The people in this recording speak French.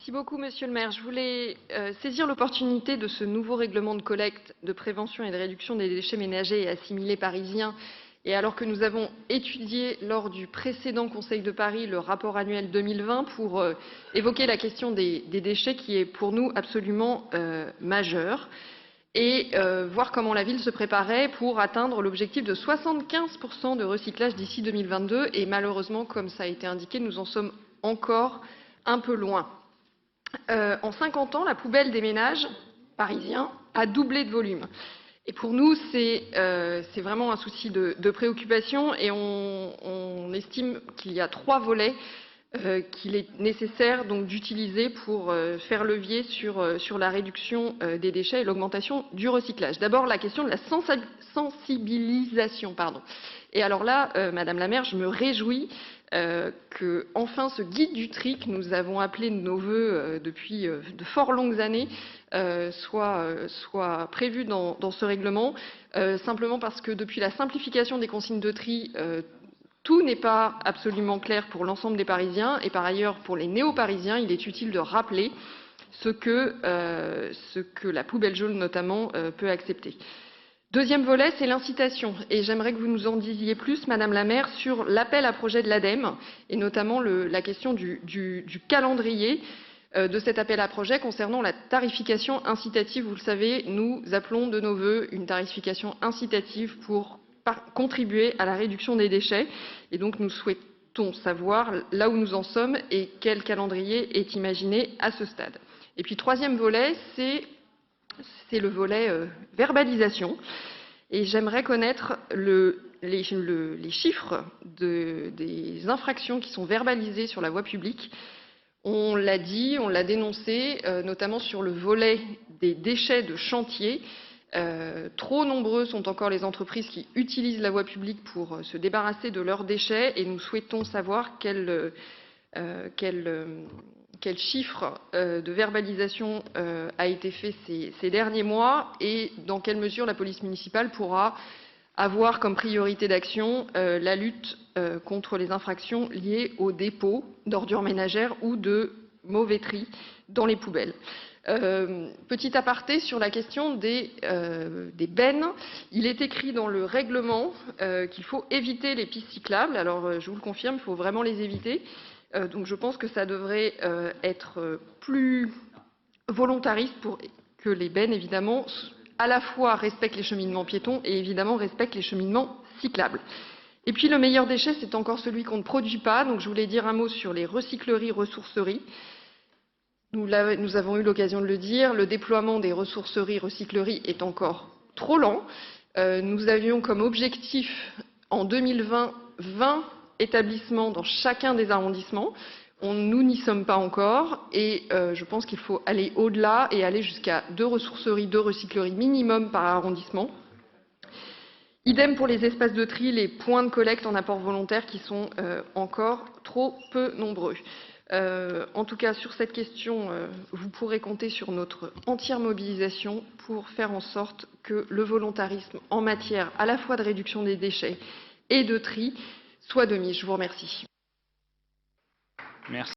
Merci beaucoup, Monsieur le maire. Je voulais saisir l'opportunité de ce nouveau règlement de collecte, de prévention et de réduction des déchets ménagers et assimilés parisiens. Et alors que nous avons étudié lors du précédent Conseil de Paris le rapport annuel 2020 pour évoquer la question des déchets qui est pour nous absolument majeure et voir comment la ville se préparait pour atteindre l'objectif de 75% de recyclage d'ici 2022. Et malheureusement, comme ça a été indiqué, nous en sommes encore un peu loin. En 50 ans, la poubelle des ménages parisiens a doublé de volume. Et pour nous, c'est vraiment un souci de préoccupation et on estime qu'il y a 3 volets qu'il est nécessaire donc d'utiliser pour faire levier sur la réduction des déchets et l'augmentation du recyclage. D'abord, la question de la sensibilisation. Et alors là, Madame la maire, je me réjouis que enfin ce guide du tri que nous avons appelé de nos vœux depuis de fort longues années soit prévu dans ce règlement, simplement parce que depuis la simplification des consignes de tri, tout n'est pas absolument clair pour l'ensemble des Parisiens et par ailleurs pour les néo-parisiens, il est utile de rappeler ce que la poubelle jaune notamment peut accepter. Deuxième volet, c'est l'incitation. Et j'aimerais que vous nous en disiez plus, Madame la maire, sur l'appel à projet de l'ADEME et notamment la question du calendrier de cet appel à projet concernant la tarification incitative. Vous le savez, nous appelons de nos vœux une tarification incitative pour contribuer à la réduction des déchets. Et donc nous souhaitons savoir là où nous en sommes et quel calendrier est imaginé à ce stade. Et puis troisième volet, c'est le volet verbalisation. Et j'aimerais connaître les chiffres des infractions qui sont verbalisées sur la voie publique. On l'a dit, on l'a dénoncé, notamment sur le volet des déchets de chantier. Trop nombreux sont encore les entreprises qui utilisent la voie publique pour se débarrasser de leurs déchets et nous souhaitons savoir quel chiffre de verbalisation a été fait ces derniers mois et dans quelle mesure la police municipale pourra avoir comme priorité d'action la lutte contre les infractions liées au dépôt d'ordures ménagères ou de mauvais tri dans les poubelles. Petit aparté sur la question des bennes. Il est écrit dans le règlement qu'il faut éviter les pistes cyclables. Alors, je vous le confirme, il faut vraiment les éviter. Donc, je pense que ça devrait être plus volontariste pour que les bennes, évidemment, à la fois respectent les cheminements piétons et évidemment respectent les cheminements cyclables. Et puis, le meilleur déchet, c'est encore celui qu'on ne produit pas. Donc, je voulais dire un mot sur les recycleries, ressourceries. Nous avons eu l'occasion de le dire, le déploiement des ressourceries, recycleries est encore trop lent. Nous avions comme objectif en 2020 20 établissements dans chacun des arrondissements. Nous n'y sommes pas encore et je pense qu'il faut aller au-delà et aller jusqu'à 2 ressourceries, 2 recycleries minimum par arrondissement. Idem pour les espaces de tri, les points de collecte en apport volontaire qui sont encore trop peu nombreux. En tout cas, sur cette question, vous pourrez compter sur notre entière mobilisation pour faire en sorte que le volontarisme en matière à la fois de réduction des déchets et de tri soit de mise. Je vous remercie. Merci.